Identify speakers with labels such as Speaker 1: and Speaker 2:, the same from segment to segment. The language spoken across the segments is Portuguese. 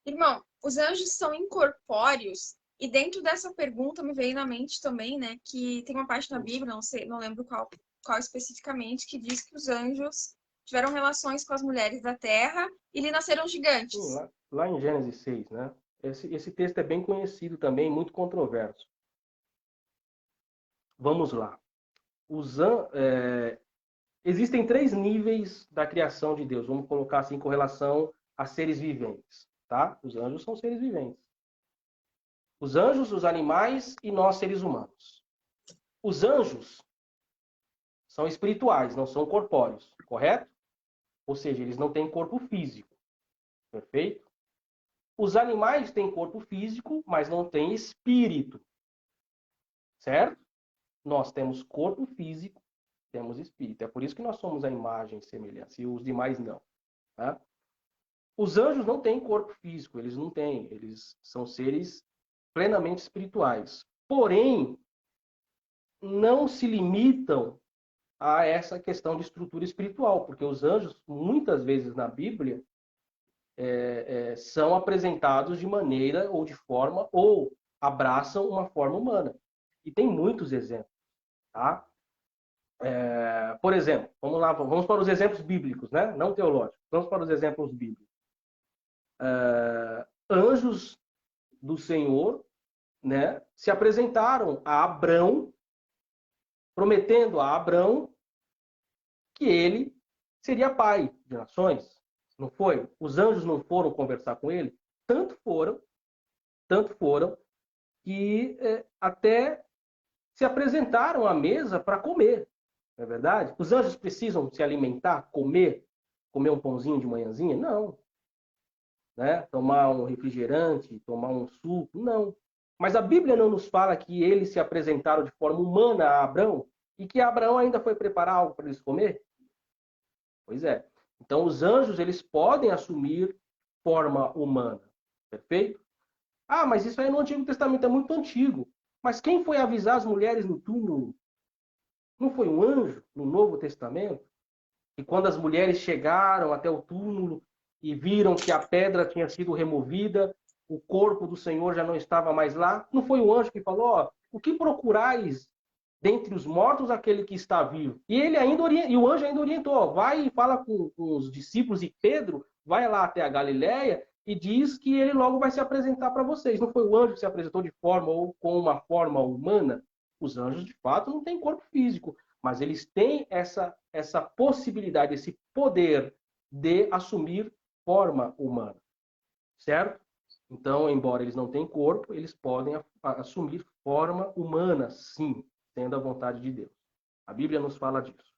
Speaker 1: Irmão, os anjos são incorpóreos? E dentro dessa pergunta me veio na mente também, né, que tem uma parte na Bíblia, não sei, não lembro qual especificamente, que diz que os anjos tiveram relações com as mulheres da terra e lhe nasceram
Speaker 2: Sim,
Speaker 1: gigantes.
Speaker 2: lá em Gênesis 6, né? Esse texto é bem conhecido também, muito controverso. Vamos lá. Os an... Existem três níveis da criação de Deus, vamos colocar assim com relação a seres viventes, tá? Os anjos são seres viventes. Os anjos, os animais e nós, seres humanos. Os anjos são espirituais, não são corpóreos, correto? Ou seja, eles não têm corpo físico, perfeito? Os animais têm corpo físico, mas não têm espírito, certo? Nós temos corpo físico, temos espírito. É por isso que nós somos a imagem e semelhança, e os demais não. Tá? Os anjos não têm corpo físico, eles não têm. Eles são seres plenamente espirituais. Porém, não se limitam a essa questão de estrutura espiritual, porque os anjos, muitas vezes na Bíblia, são apresentados de maneira ou de forma, ou abraçam uma forma humana. E tem muitos exemplos. Tá? Por exemplo, vamos lá, vamos para os exemplos bíblicos, né? Não teológicos. Vamos para os exemplos bíblicos. Anjos do Senhor, né, se apresentaram a Abrão, prometendo a Abrão que ele seria pai de nações. Não foi? Os anjos não foram conversar com ele? Tanto foram, que até se apresentaram à mesa para comer. Não é verdade? Os anjos precisam se alimentar, comer um pãozinho de manhãzinha? Não. Né? Tomar um refrigerante, tomar um suco? Não. Mas a Bíblia não nos fala que eles se apresentaram de forma humana a Abraão e que Abraão ainda foi preparar algo para eles comer? Pois é. Então os anjos, eles podem assumir forma humana. Perfeito? Ah, mas isso aí no Antigo Testamento é muito antigo. Mas quem foi avisar as mulheres no túmulo? Não foi um anjo no Novo Testamento? E quando as mulheres chegaram até o túmulo e viram que a pedra tinha sido removida, o corpo do Senhor já não estava mais lá, não foi o anjo que falou: ó, o que procurais dentre os mortos aquele que está vivo? E ele ainda e o anjo ainda orientou: ó, vai e fala com os discípulos e Pedro vai lá até a Galileia e diz que ele logo vai se apresentar para vocês. Não foi o anjo que se apresentou de forma ou com uma forma humana? Os anjos, de fato, não têm corpo físico, mas eles têm essa possibilidade, esse poder de assumir forma humana, certo? Então, embora eles não tenham corpo, eles podem assumir forma humana, sim, tendo a vontade de Deus. A Bíblia nos fala disso.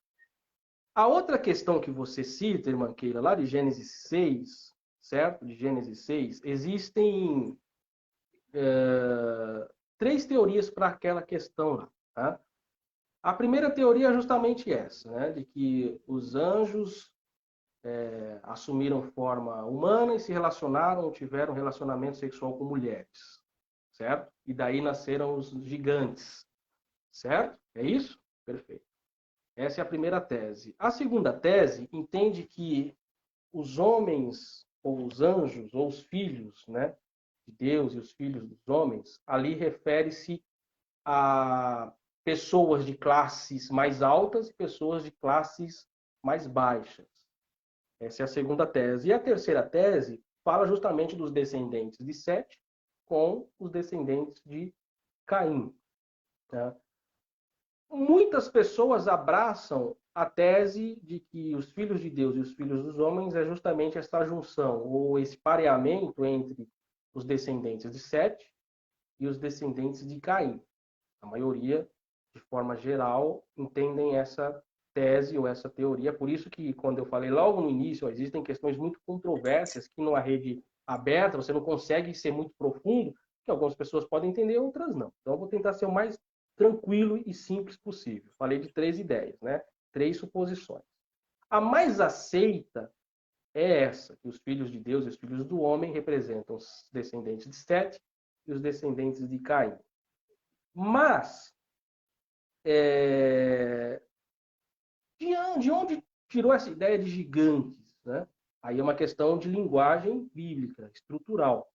Speaker 2: A outra questão que você cita, irmã Keila, lá de Gênesis 6, certo? De Gênesis 6, existem três teorias para aquela questão lá. Tá? A primeira teoria é justamente essa, né? De que os anjos assumiram forma humana e se relacionaram, tiveram relacionamento sexual com mulheres, certo? E daí nasceram os gigantes, certo? É isso? Perfeito. Essa é a primeira tese. A segunda tese entende que os homens, ou os anjos, ou os filhos, né, de Deus e os filhos dos homens, ali refere-se a pessoas de classes mais altas e pessoas de classes mais baixas. Essa é a segunda tese. E a terceira tese fala justamente dos descendentes de Sete com os descendentes de Caim. Tá? Muitas pessoas abraçam a tese de que os filhos de Deus e os filhos dos homens é justamente essa junção, ou esse pareamento entre os descendentes de Sete e os descendentes de Caim. A maioria, de forma geral, entendem essa tese ou essa teoria. Por isso que, quando eu falei logo no início, existem questões muito controversas que numa rede aberta você não consegue ser muito profundo, que algumas pessoas podem entender, outras não. Então, eu vou tentar ser o mais tranquilo e simples possível. Falei de três ideias, né? Três suposições. A mais aceita é essa, que os filhos de Deus e os filhos do homem representam os descendentes de Sete e os descendentes de Caim. Mas, de onde tirou essa ideia de gigantes? Né? Aí é uma questão de linguagem bíblica, estrutural.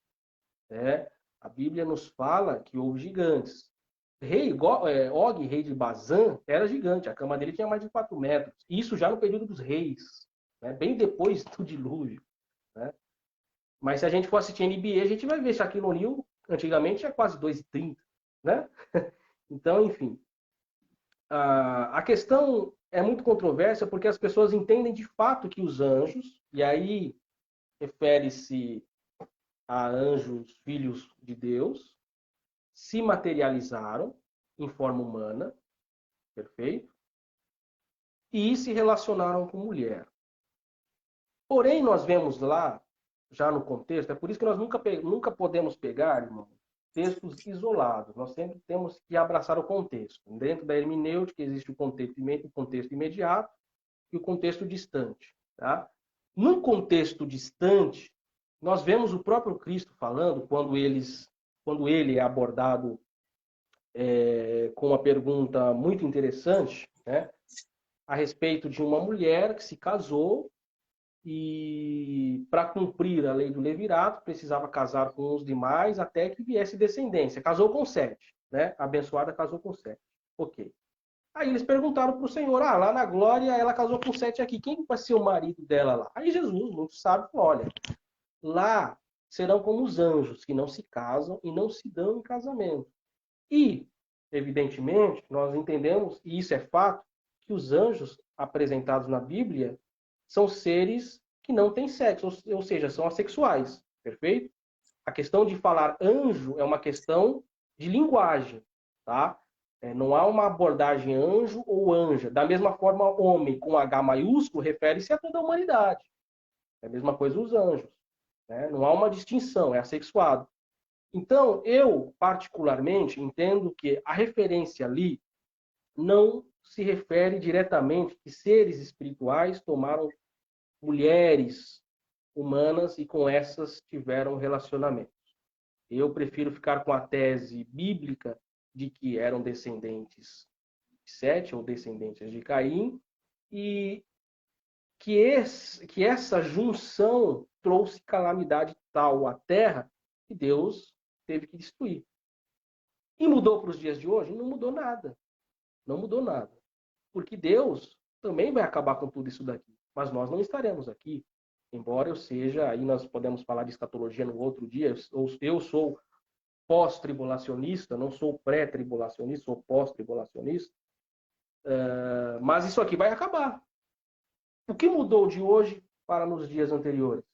Speaker 2: Né? A Bíblia nos fala que houve gigantes. Og, rei de Bazã, era gigante. A cama dele tinha mais de 4 metros. Isso já no período dos reis, né? Bem depois do dilúvio. Né? Mas se a gente for assistir NBA, a gente vai ver Shaquille O'Neal, antigamente, tinha quase 2,30. Né? Então, enfim. A questão é muito controversa porque as pessoas entendem de fato que os anjos, e aí refere-se a anjos filhos de Deus, se materializaram em forma humana, perfeito? E se relacionaram com mulher. Porém, nós vemos lá, já no contexto, é por isso que nós nunca podemos pegar, irmão, textos isolados. Nós sempre temos que abraçar o contexto. Dentro da hermenêutica existe o contexto imediato e o contexto distante. Tá? No contexto distante, nós vemos o próprio Cristo falando, quando ele é abordado com uma pergunta muito interessante, né, a respeito de uma mulher que se casou e, para cumprir a lei do levirato, precisava casar com os demais até que viesse descendência. Casou com 7, né? A abençoada casou com 7. Ok. Aí eles perguntaram para o Senhor, lá na glória ela casou com 7 aqui, quem vai ser o marido dela lá? Aí Jesus, muito sábio, falou, olha, lá serão como os anjos, que não se casam e não se dão em casamento. E, evidentemente, nós entendemos, e isso é fato, que os anjos apresentados na Bíblia são seres que não têm sexo, ou seja, são assexuais, perfeito? A questão de falar anjo é uma questão de linguagem, tá? Não há uma abordagem anjo ou anja. Da mesma forma, homem com H maiúsculo refere-se a toda a humanidade. É a mesma coisa os anjos. Né? Não há uma distinção, é assexuado. Então, eu, particularmente, entendo que a referência ali não se refere diretamente que seres espirituais tomaram mulheres humanas e com essas tiveram relacionamentos. Eu prefiro ficar com a tese bíblica de que eram descendentes de Sete ou descendentes de Caim e que essa junção trouxe calamidade tal à terra que Deus teve que destruir. E mudou para os dias de hoje? Não mudou nada. Não mudou nada. Porque Deus também vai acabar com tudo isso daqui. Mas nós não estaremos aqui. Embora eu seja, aí nós podemos falar de escatologia no outro dia, eu sou pós-tribulacionista, não sou pré-tribulacionista, sou pós-tribulacionista. Mas isso aqui vai acabar. O que mudou de hoje para nos dias anteriores?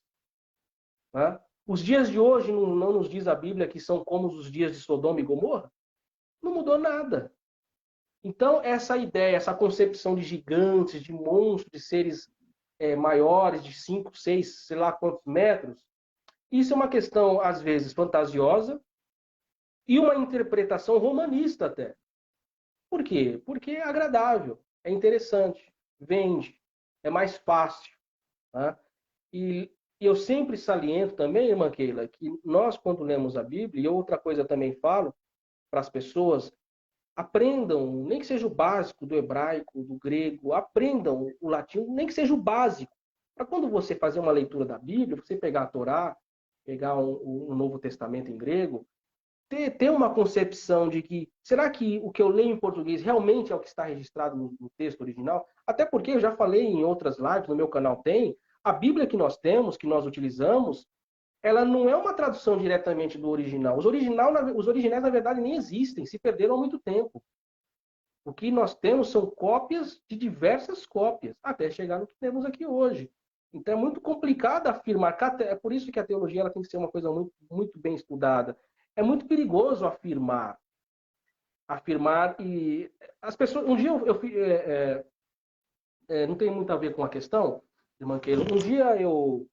Speaker 2: Né? Os dias de hoje não nos diz a Bíblia que são como os dias de Sodoma e Gomorra? Não mudou nada. Então, essa ideia, essa concepção de gigantes, de monstros, de seres maiores, de 5, 6, sei lá quantos metros, isso é uma questão, às vezes, fantasiosa e uma interpretação romanista até. Por quê? Porque é agradável, é interessante, vende, é mais fácil. Tá? E eu sempre saliento também, irmã Keila, que nós, quando lemos a Bíblia, e outra coisa também falo para as pessoas, aprendam, nem que seja o básico do hebraico, do grego, aprendam o latim, nem que seja o básico. Para quando você fazer uma leitura da Bíblia, você pegar a Torá, pegar um Novo Testamento em grego, ter uma concepção de que, será que o que eu leio em português realmente é o que está registrado no texto original? Até porque eu já falei em outras lives, no meu canal tem, a Bíblia que nós temos, que nós utilizamos, ela não é uma tradução diretamente do original. Os originais, na verdade, nem existem, se perderam há muito tempo. O que nós temos são cópias de diversas cópias, até chegar no que temos aqui hoje. Então é muito complicado afirmar, é por isso que a teologia ela tem que ser uma coisa muito, muito bem estudada. É muito perigoso afirmar e as pessoas. Um dia não tem muito a ver com a questão, irmã Keila. Um dia eu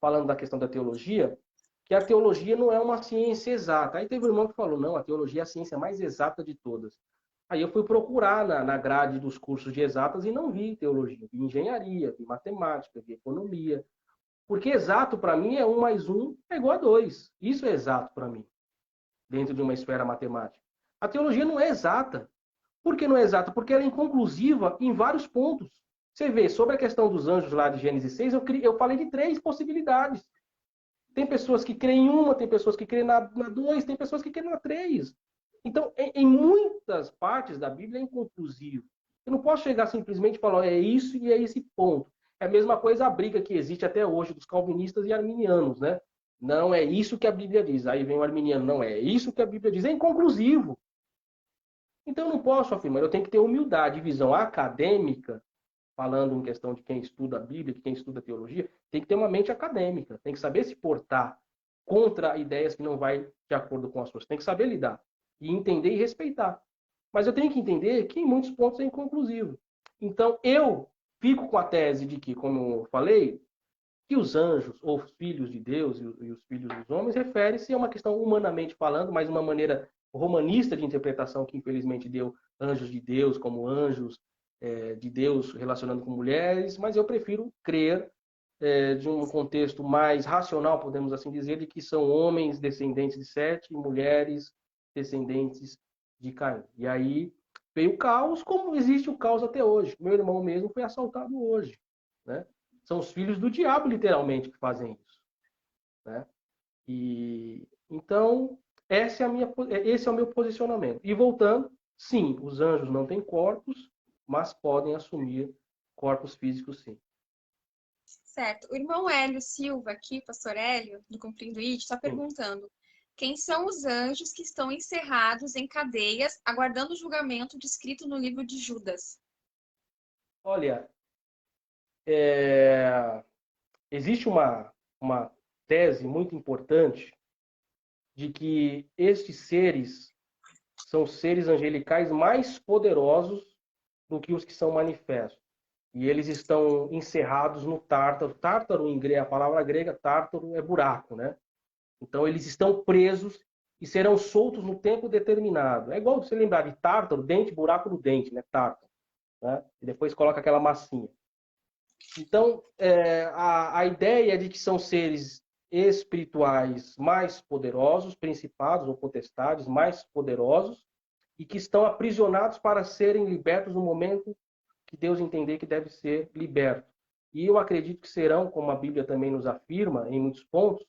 Speaker 2: falando da questão da teologia, que a teologia não é uma ciência exata. Aí teve um irmão que falou, não, a teologia é a ciência mais exata de todas. Aí eu fui procurar na grade dos cursos de exatas e não vi teologia. Vi engenharia, vi matemática, vi economia. Porque exato para mim é 1 mais 1 é igual a 2. Isso é exato para mim, dentro de uma esfera matemática. A teologia não é exata. Por que não é exata? Porque ela é inconclusiva em vários pontos. Você vê, sobre a questão dos anjos lá de Gênesis 6, eu falei de 3 possibilidades. Tem pessoas que creem em uma, tem pessoas que creem na 2, tem pessoas que creem na 3. Então, em muitas partes da Bíblia é inconclusivo. Eu não posso chegar simplesmente e falar, é isso e é esse ponto. É a mesma coisa a briga que existe até hoje dos calvinistas e arminianos, né? Não é isso que a Bíblia diz. Aí vem o arminiano, não é isso que a Bíblia diz. É inconclusivo. Então, eu não posso afirmar. Eu tenho que ter humildade, visão acadêmica, falando em questão de quem estuda a Bíblia, de quem estuda a teologia, tem que ter uma mente acadêmica, tem que saber se portar contra ideias que não vai de acordo com as suas. Tem que saber lidar e entender e respeitar. Mas eu tenho que entender que em muitos pontos é inconclusivo. Então, eu fico com a tese de que, como eu falei, que os anjos, ou os filhos de Deus e os filhos dos homens, refere-se a uma questão humanamente falando, mas uma maneira romanista de interpretação que, infelizmente, deu anjos de Deus como anjos de Deus relacionando com mulheres, mas eu prefiro crer de um contexto mais racional, podemos assim dizer, de que são homens descendentes de Sete e mulheres descendentes de Caim. E aí veio o caos, como existe o caos até hoje. Meu irmão mesmo foi assaltado hoje, né? São os filhos do diabo, literalmente, que fazem isso, né? E então esse é o meu posicionamento. E voltando, sim, os anjos não têm corpos, mas podem assumir corpos físicos, sim.
Speaker 1: Certo. O irmão Hélio Silva, aqui, pastor Hélio, do Cumprindo It, está
Speaker 2: Sim.
Speaker 1: perguntando: quem são os anjos que estão encerrados em cadeias, aguardando o julgamento descrito no livro de Judas?
Speaker 2: Olha, existe uma tese muito importante de que estes seres são seres angelicais mais poderosos do que os que são manifestos. E eles estão encerrados no Tártaro. Tártaro, a palavra grega, Tártaro é buraco, né? Então, eles estão presos e serão soltos no tempo determinado. É igual você lembrar de Tártaro, dente, buraco do dente, né? Tártaro. Né? E depois coloca aquela massinha. Então, a ideia de que são seres espirituais mais poderosos, principados ou potestades mais poderosos, e que estão aprisionados para serem libertos no momento que Deus entender que deve ser liberto. E eu acredito que serão, como a Bíblia também nos afirma, em muitos pontos,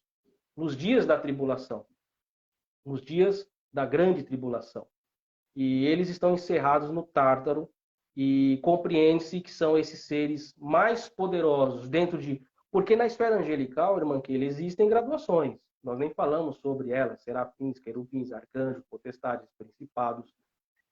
Speaker 2: nos dias da tribulação, nos dias da grande tribulação. E eles estão encerrados no Tártaro e compreende-se que são esses seres mais poderosos dentro de... Porque na esfera angelical, irmã Keila, existem graduações. Nós nem falamos sobre elas, serafins, querubins, arcanjos, potestades, principados.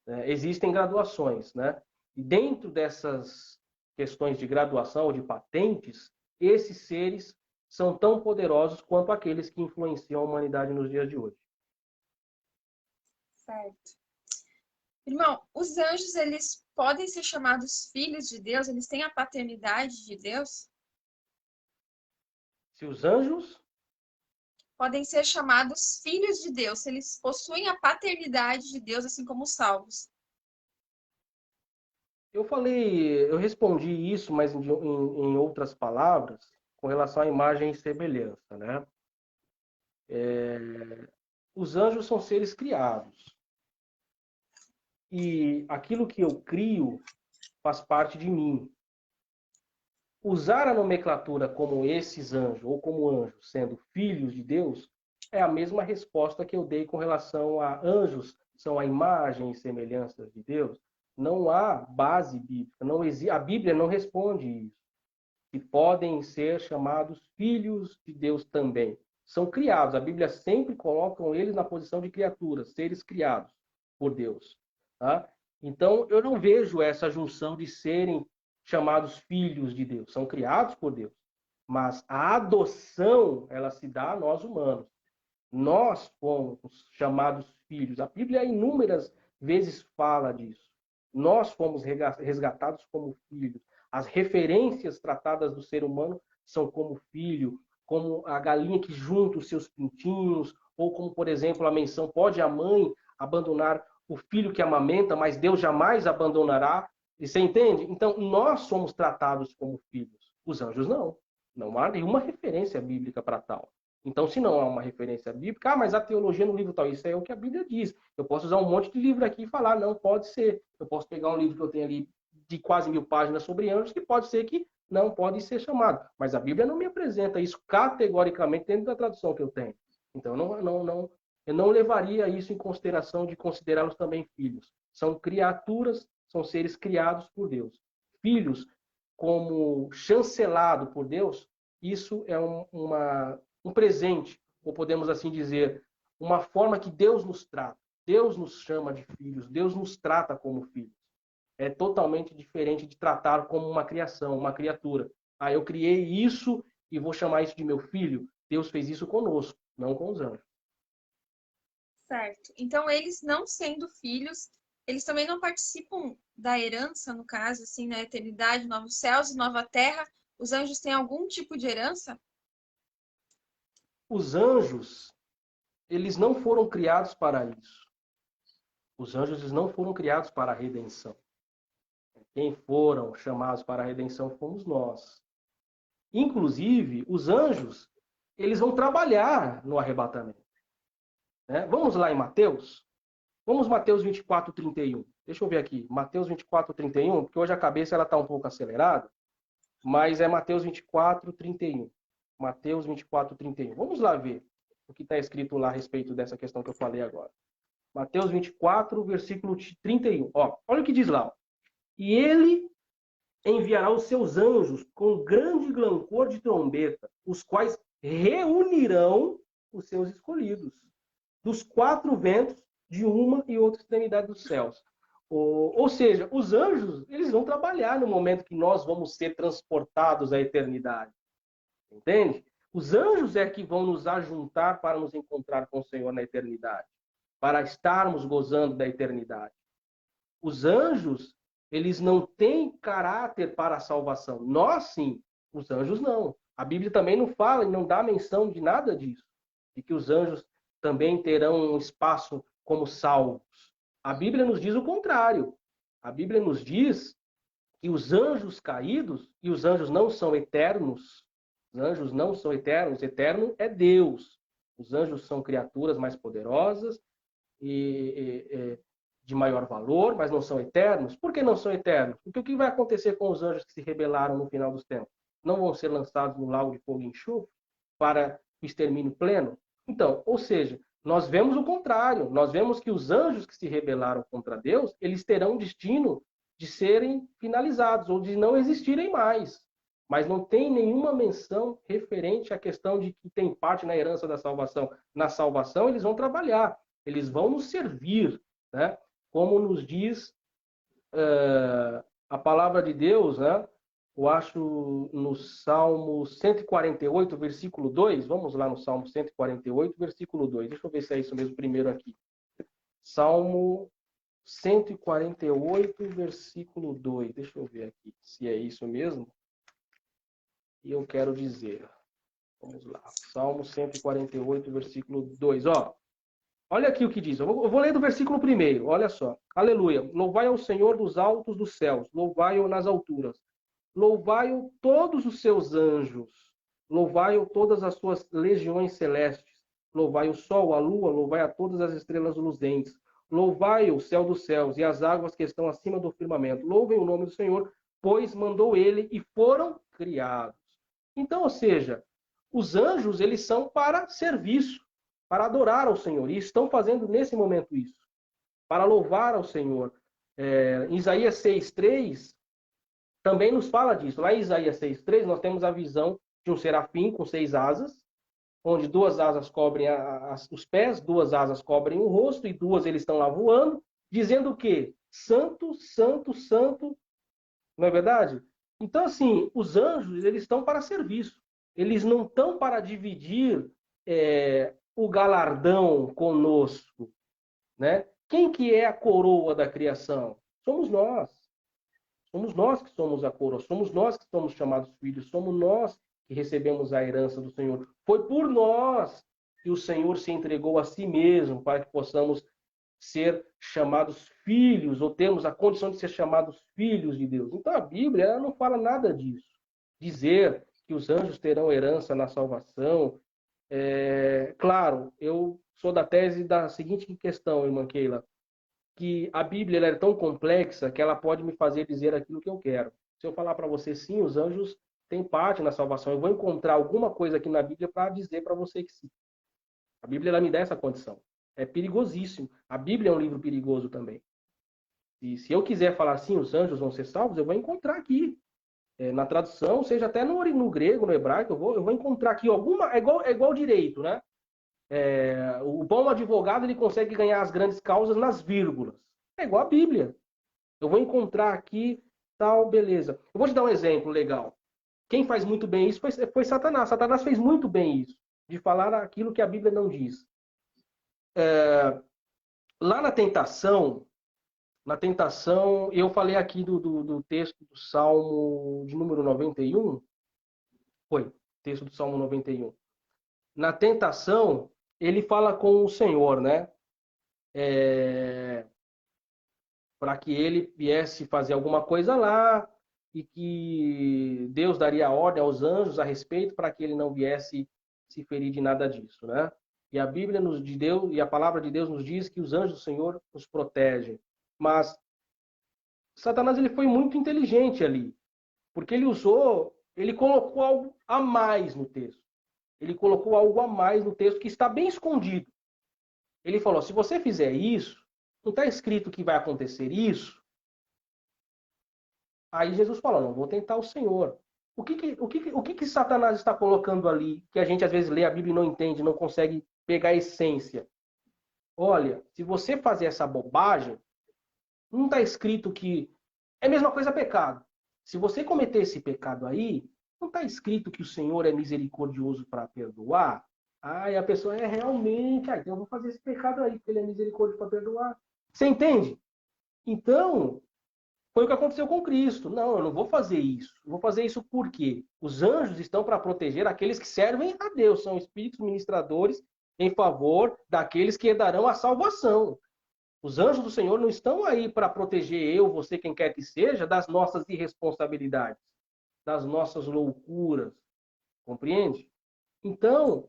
Speaker 2: Né? Existem graduações, né? E dentro dessas questões de graduação ou de patentes, esses seres são tão poderosos quanto aqueles que influenciam a humanidade nos dias de hoje.
Speaker 1: Certo. Irmão, os anjos, eles podem ser chamados filhos de Deus? Eles têm a paternidade de Deus?
Speaker 2: Se os anjos...
Speaker 1: Podem ser chamados filhos de Deus, se eles possuem a paternidade de Deus, assim como os salvos.
Speaker 2: Eu respondi isso, mas em outras palavras, com relação à imagem e semelhança, né? Os anjos são seres criados. E aquilo que eu crio faz parte de mim. Usar a nomenclatura como esses anjos, ou como anjos, sendo filhos de Deus, é a mesma resposta que eu dei com relação a anjos, são a imagem e semelhança de Deus. Não há base bíblica, a Bíblia não responde isso. Que podem ser chamados filhos de Deus também. São criados, a Bíblia sempre coloca eles na posição de criaturas, seres criados por Deus. Tá? Então, eu não vejo essa junção de serem chamados filhos de Deus. São criados por Deus. Mas a adoção, ela se dá a nós humanos. Nós fomos chamados filhos. A Bíblia inúmeras vezes fala disso. Nós fomos resgatados como filhos. As referências tratadas do ser humano são como filho, como a galinha que junta os seus pintinhos, ou como, por exemplo, a menção, pode a mãe abandonar o filho que amamenta, mas Deus jamais abandonará. E você entende? Então, nós somos tratados como filhos. Os anjos não. Não há nenhuma referência bíblica para tal. Então, se não há uma referência bíblica, mas a teologia no livro tal, isso é o que a Bíblia diz. Eu posso usar um monte de livro aqui e falar, não pode ser. Eu posso pegar um livro que eu tenho ali de quase 1000 páginas sobre anjos, que pode ser que não pode ser chamado. Mas a Bíblia não me apresenta isso categoricamente dentro da tradução que eu tenho. Então, eu não levaria isso em consideração de considerá-los também filhos. São criaturas, são seres criados por Deus. Filhos, como chancelado por Deus, isso é um presente, ou podemos assim dizer, uma forma que Deus nos trata. Deus nos chama de filhos, Deus nos trata como filhos. É totalmente diferente de tratar como uma criação, uma criatura. Ah, eu criei isso e vou chamar isso de meu filho. Deus fez isso conosco, não com os anjos.
Speaker 1: Certo. Então, eles não sendo filhos, eles também não participam da herança, no caso, assim, na eternidade, novos céus e nova terra. Os anjos têm algum tipo de herança?
Speaker 2: Os anjos, eles não foram criados para isso. Os anjos eles não foram criados para a redenção. Quem foram chamados para a redenção fomos nós. Inclusive, os anjos, eles vão trabalhar no arrebatamento. Né? Vamos lá em Mateus? Vamos Mateus 24, 31. Deixa eu ver aqui. Mateus 24, 31, porque hoje a cabeça está um pouco acelerada, mas é Mateus 24, 31. Mateus 24, 31. Vamos lá ver o que está escrito lá a respeito dessa questão que eu falei agora. Mateus 24, versículo 31. Ó, olha o que diz lá. Ó. E ele enviará os seus anjos com grande clangor de trombeta, os quais reunirão os seus escolhidos dos 4 ventos de uma e outra extremidade dos céus. Ou seja, os anjos, eles vão trabalhar no momento que nós vamos ser transportados à eternidade. Entende? Os anjos é que vão nos ajuntar para nos encontrar com o Senhor na eternidade, para estarmos gozando da eternidade. Os anjos, eles não têm caráter para a salvação. Nós sim, os anjos não. A Bíblia também não fala e não dá menção de nada disso, de que os anjos também terão um espaço como salvos. A Bíblia nos diz o contrário. A Bíblia nos diz que os anjos caídos, e os anjos não são eternos, os anjos não são eternos, eterno é Deus. Os anjos são criaturas mais poderosas e de maior valor, mas não são eternos. Por que não são eternos? Porque o que vai acontecer com os anjos que se rebelaram no final dos tempos? Não vão ser lançados no lago de fogo e enxofre para o extermínio pleno? Então, ou seja, nós vemos o contrário. Nós vemos que os anjos que se rebelaram contra Deus, eles terão destino de serem finalizados ou de não existirem mais. Mas não tem nenhuma menção referente à questão de que tem parte na herança da salvação. Na salvação, eles vão trabalhar, eles vão nos servir, né? Como nos diz a palavra de Deus, né? Eu acho no Salmo 148, versículo 2. Vamos lá no Salmo 148, versículo 2. Deixa eu ver se é isso mesmo primeiro aqui. Salmo 148, versículo 2. Deixa eu ver aqui se é isso mesmo. E eu quero dizer. Vamos lá. Salmo 148, versículo 2. Ó, olha aqui o que diz. Eu vou ler do versículo primeiro. Olha só. Aleluia. Louvai ao Senhor dos altos dos céus. Louvai-o nas alturas. Louvai-o todos os seus anjos. Louvai-o todas as suas legiões celestes. Louvai o sol, a lua. Louvai a todas as estrelas luzentes. Louvai o céu dos céus e as águas que estão acima do firmamento. Louvem o nome do Senhor, pois mandou ele e foram criados. Então, ou seja, os anjos, eles são para serviço, para adorar ao Senhor. E estão fazendo nesse momento isso, para louvar ao Senhor. Em Isaías 6,3 também nos fala disso. Lá em Isaías 6,3 nós temos a visão de um serafim com 6 asas, onde 2 asas cobrem os pés, 2 asas cobrem o rosto e 2 eles estão lá voando, dizendo o quê? Santo, santo, santo. Não é verdade? Então, assim, os anjos, eles estão para serviço. Eles não estão para dividir o galardão conosco, né? Quem que é a coroa da criação? Somos nós. Somos nós que somos a coroa. Somos nós que somos chamados filhos. Somos nós que recebemos a herança do Senhor. Foi por nós que o Senhor se entregou a si mesmo para que possamos ser chamados filhos, ou termos a condição de ser chamados filhos de Deus. Então a Bíblia ela não fala nada disso. Dizer que os anjos terão herança na salvação. Claro, eu sou da tese da seguinte questão, irmã Keila. que a Bíblia ela é tão complexa que ela pode me fazer dizer aquilo que eu quero. Se eu falar para você, sim, os anjos têm parte na salvação, eu vou encontrar alguma coisa aqui na Bíblia para dizer para você que sim. A Bíblia ela me dá essa condição. É perigosíssimo. A Bíblia é um livro perigoso também. E se eu quiser falar assim, os anjos vão ser salvos, eu vou encontrar aqui. Na tradução, seja até no grego, no hebraico, eu vou encontrar aqui alguma. É igual direito, né? O bom advogado ele consegue ganhar as grandes causas nas vírgulas. É igual a Bíblia. Eu vou encontrar aqui tal, beleza. Eu vou te dar um exemplo legal. Quem faz muito bem isso foi Satanás. Satanás fez muito bem isso, de falar aquilo que a Bíblia não diz. Lá na tentação, eu falei aqui do texto do Salmo de número 91. Foi, texto do Salmo 91. Na tentação, ele fala com o Senhor, né? Para que ele viesse fazer alguma coisa lá e que Deus daria ordem aos anjos a respeito para que ele não viesse se ferir de nada disso, né? E a Bíblia e a palavra de Deus nos diz que os anjos do Senhor nos protegem. Mas Satanás ele foi muito inteligente ali, porque ele colocou algo a mais no texto. Ele colocou algo a mais no texto que está bem escondido. Ele falou: se você fizer isso, não está escrito que vai acontecer isso? Aí Jesus falou: não, vou tentar o Senhor. O que Satanás está colocando ali, que a gente às vezes lê a Bíblia e não entende, não consegue pegar a essência? Olha, se você fazer essa bobagem, não está escrito que... É a mesma coisa pecado. Se você cometer esse pecado aí, não está escrito que o Senhor é misericordioso para perdoar? Ah, e a pessoa é realmente... então eu vou fazer esse pecado aí, porque ele é misericordioso para perdoar. Você entende? Então, foi o que aconteceu com Cristo. Não, eu não vou fazer isso. Eu vou fazer isso por quê? Os anjos estão para proteger aqueles que servem a Deus. São espíritos ministradores em favor daqueles que herdarão a salvação. Os anjos do Senhor não estão aí para proteger eu, você, quem quer que seja, das nossas irresponsabilidades, das nossas loucuras. Compreende? Então,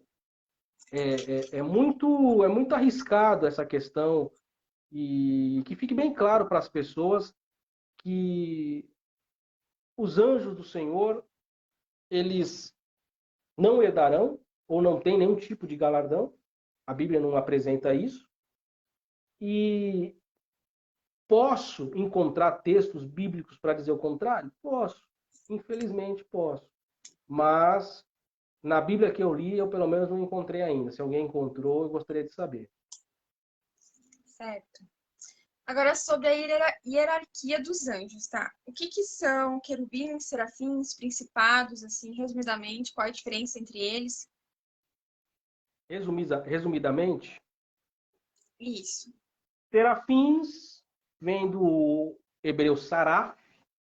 Speaker 2: é muito arriscado essa questão e que fique bem claro para as pessoas que os anjos do Senhor, eles não herdarão ou não têm nenhum tipo de galardão. A Bíblia não apresenta isso. E posso encontrar textos bíblicos para dizer o contrário? Posso. Infelizmente, posso. Mas na Bíblia que eu li, eu pelo menos não encontrei ainda. Se alguém encontrou, eu gostaria de saber.
Speaker 1: Certo. Agora, sobre a hierarquia dos anjos, tá? O que são querubins, serafins, principados, assim, resumidamente, qual a diferença entre eles?
Speaker 2: Resumidamente,
Speaker 1: Isso.
Speaker 2: serafins vem do hebreu saraf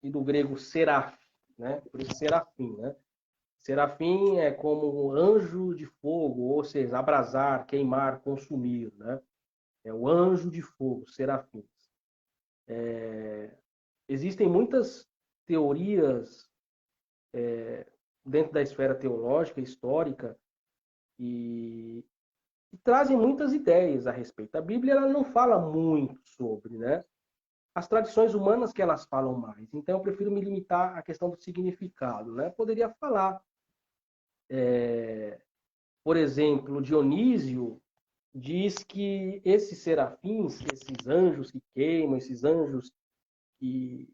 Speaker 2: e do grego seraf, né? Por isso serafim, né? Serafim é como um anjo de fogo, ou seja, abrasar, queimar, consumir, né? É o anjo de fogo, serafins. Existem muitas teorias dentro da esfera teológica, histórica, e trazem muitas ideias a respeito. A Bíblia ela não fala muito sobre, né? As tradições humanas que elas falam mais. Então eu prefiro me limitar à questão do significado, né? Poderia falar, por exemplo, Dionísio diz que esses serafins, esses anjos que queimam, esses anjos que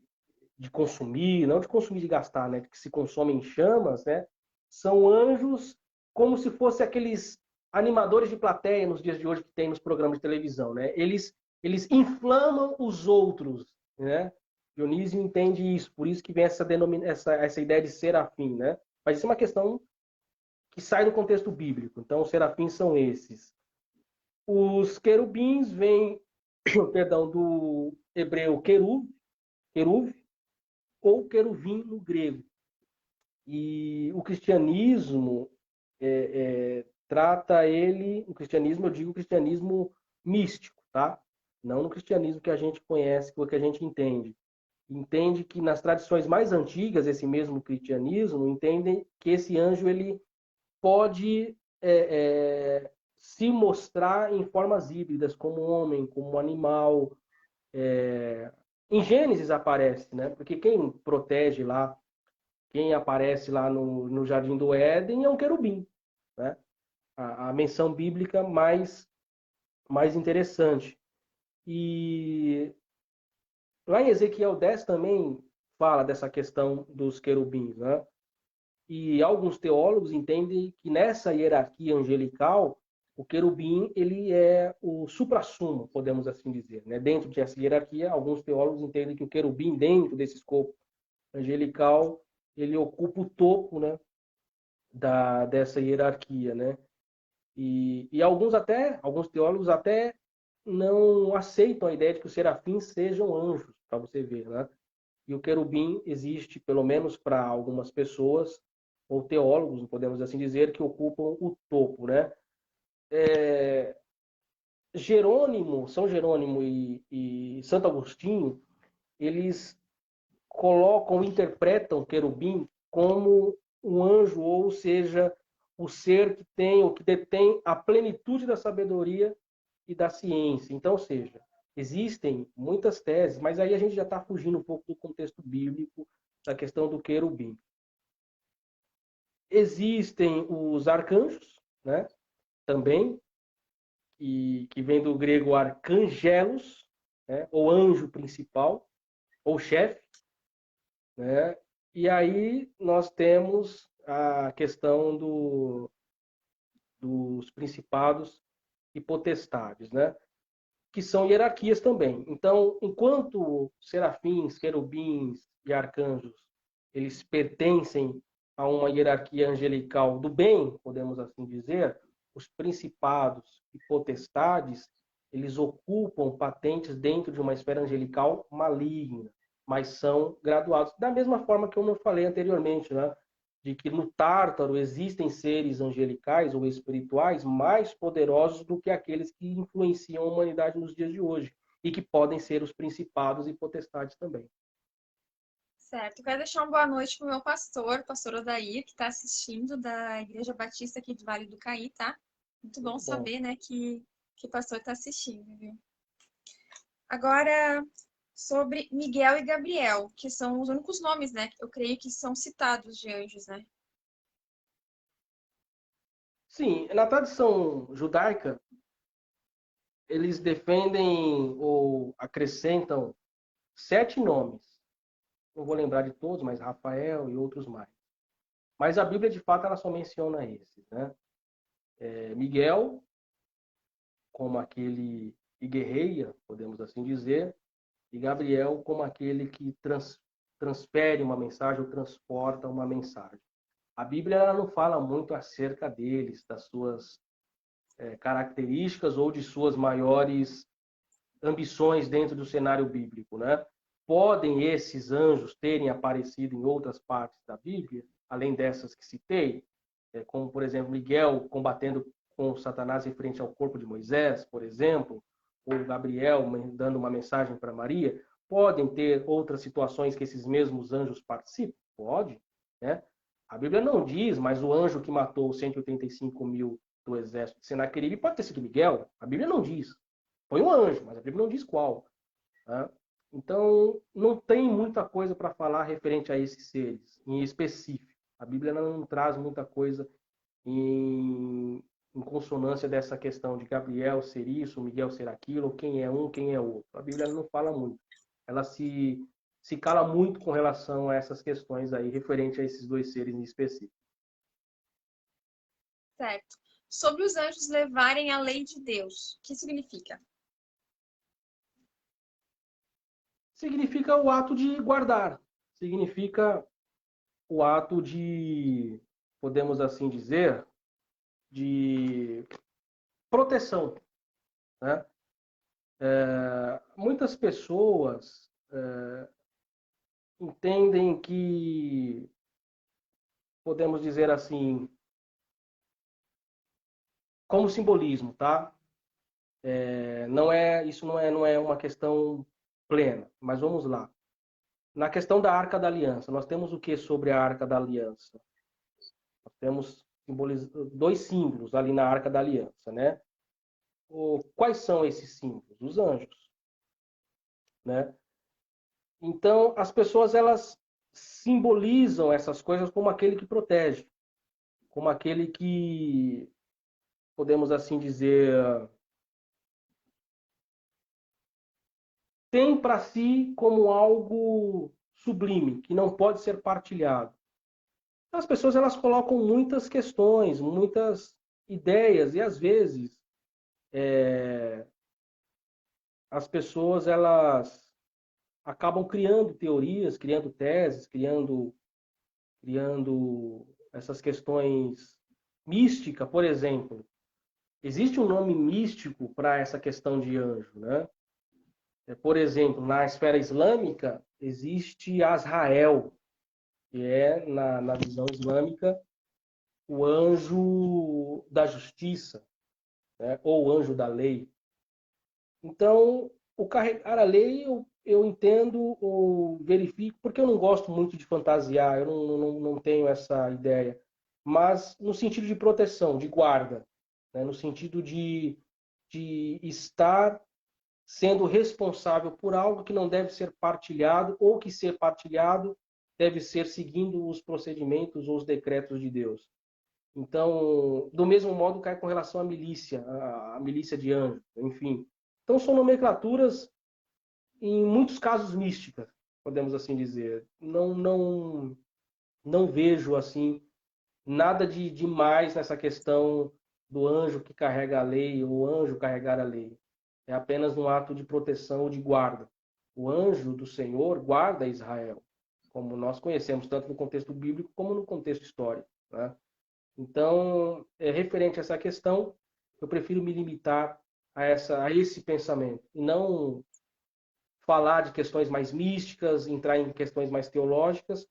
Speaker 2: de consumir, não de consumir de gastar, né, que se consomem em chamas, né, são anjos como se fossem aqueles animadores de plateia nos dias de hoje que tem nos programas de televisão, né? Eles inflamam os outros, né? Dionísio entende isso, por isso que vem essa ideia de serafim, né? Mas isso é uma questão que sai do contexto bíblico. Então, os serafins são esses. Os querubins vêm, perdão, do hebreu queruv, ou queruvim no grego. E o cristianismo trata ele, o cristianismo, eu digo o cristianismo místico, tá? Não no cristianismo que a gente conhece, que a gente entende. Entende que nas tradições mais antigas, esse mesmo cristianismo, entende que esse anjo ele pode se mostrar em formas híbridas, como homem, como animal, Em Gênesis aparece, né? Porque quem protege lá, quem aparece lá no Jardim do Éden é um querubim, né? A menção bíblica mais interessante. E lá em Ezequiel 10 também fala dessa questão dos querubins, né? E alguns teólogos entendem que nessa hierarquia angelical, o querubim ele é o suprassumo, podemos assim dizer, né? Dentro dessa hierarquia, alguns teólogos entendem que o querubim, dentro desse escopo angelical, ele ocupa o topo, né, dessa hierarquia, né? E alguns teólogos até não aceitam a ideia de que os serafins sejam anjos, para você ver, né? E o querubim existe, pelo menos para algumas pessoas, ou teólogos, podemos assim dizer, que ocupam o topo, né? São Jerônimo e Santo Agostinho, eles interpretam o querubim como um anjo, ou seja, o ser que tem ou que detém a plenitude da sabedoria e da ciência. Então, ou seja, existem muitas teses, mas aí a gente já está fugindo um pouco do contexto bíblico da questão do querubim. Existem os arcanjos, né? Também, que vem do grego arcangelos, né? Ou anjo principal, ou chefe, né? E aí nós temos a questão dos principados e potestades, né? Que são hierarquias também. Então, enquanto serafins, querubins e arcanjos, eles pertencem a uma hierarquia angelical do bem, podemos assim dizer, os principados e potestades, eles ocupam patentes dentro de uma esfera angelical maligna, mas são graduados. Da mesma forma que eu falei anteriormente, né? De que no Tártaro existem seres angelicais ou espirituais mais poderosos do que aqueles que influenciam a humanidade nos dias de hoje e que podem ser os principados e potestades também.
Speaker 1: Certo. Eu quero deixar uma boa noite pro meu pastor Odair, que está assistindo da Igreja Batista aqui de Vale do Caí, tá? Muito bom
Speaker 2: Muito bom.
Speaker 1: saber, né, que o pastor está assistindo, viu? Agora, sobre Miguel e Gabriel, que são os únicos nomes, né, que eu creio que são citados de anjos, né?
Speaker 2: Sim, na tradição judaica, eles defendem ou acrescentam 7 nomes. Não vou lembrar de todos, mas Rafael e outros mais. Mas a Bíblia, de fato, ela só menciona esses, né? Miguel, como aquele que guerreia, podemos assim dizer, e Gabriel como aquele que transfere uma mensagem ou transporta uma mensagem. A Bíblia ela não fala muito acerca deles, das suas características ou de suas maiores ambições dentro do cenário bíblico, né? Podem esses anjos terem aparecido em outras partes da Bíblia, além dessas que citei, como, por exemplo, Miguel combatendo com Satanás em frente ao corpo de Moisés, por exemplo, ou Gabriel dando uma mensagem para Maria, podem ter outras situações que esses mesmos anjos participam? Pode, né? A Bíblia não diz, mas o anjo que matou os 185 mil do exército de Senaqueribe pode ter sido Miguel. A Bíblia não diz. Foi um anjo, mas a Bíblia não diz qual. Tá? Então, não tem muita coisa para falar referente a esses seres, em específico. A Bíblia não traz muita coisa em consonância dessa questão de Gabriel ser isso, Miguel ser aquilo, ou quem é um, quem é outro. A Bíblia não fala muito. Ela se cala muito com relação a essas questões aí, referente a esses dois seres em específico.
Speaker 1: Certo. Sobre os anjos levarem a lei de Deus, o que significa?
Speaker 2: Significa o ato de guardar. Significa o ato de, podemos assim dizer, de proteção, né? Muitas pessoas entendem que, podemos dizer assim, como simbolismo, tá? Isso não é uma questão plena, mas vamos lá. Na questão da Arca da Aliança, nós temos o que sobre a Arca da Aliança? Nós temos dois símbolos ali na Arca da Aliança, né? Quais são esses símbolos? Os anjos. né? Então, as pessoas, elas simbolizam essas coisas como aquele que protege, como aquele que, podemos assim dizer, tem para si como algo sublime, que não pode ser partilhado. As pessoas, elas colocam muitas questões, muitas ideias, e às vezes as pessoas, elas acabam criando teorias, criando teses, criando essas questões mística, por exemplo. Existe um nome místico para essa questão de anjo, né? Por exemplo, na esfera islâmica, existe Azrael, que é, na visão islâmica, o anjo da justiça, né? Ou o anjo da lei. Então, o carregar a lei, eu entendo ou verifico, porque eu não gosto muito de fantasiar, eu não tenho essa ideia, mas no sentido de proteção, de guarda, né? No sentido de estar sendo responsável por algo que não deve ser partilhado, ou que ser partilhado deve ser seguindo os procedimentos ou os decretos de Deus. Então, do mesmo modo, cai com relação à milícia, a milícia de anjos, enfim. Então, são nomenclaturas, em muitos casos, místicas, podemos assim dizer. Não vejo, assim, nada de demais nessa questão do anjo que carrega a lei, ou o anjo carregar a lei. É apenas um ato de proteção ou de guarda. O anjo do Senhor guarda Israel, como nós conhecemos, tanto no contexto bíblico como no contexto histórico, né? Então, referente a essa questão, eu prefiro me limitar a esse pensamento, e não falar de questões mais místicas, entrar em questões mais teológicas,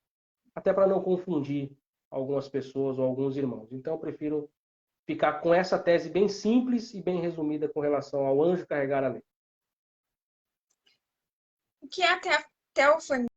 Speaker 2: até para não confundir algumas pessoas ou alguns irmãos. Então, eu prefiro ficar com essa tese bem simples e bem resumida com relação ao anjo carregar a lei.
Speaker 1: O que é a teofania?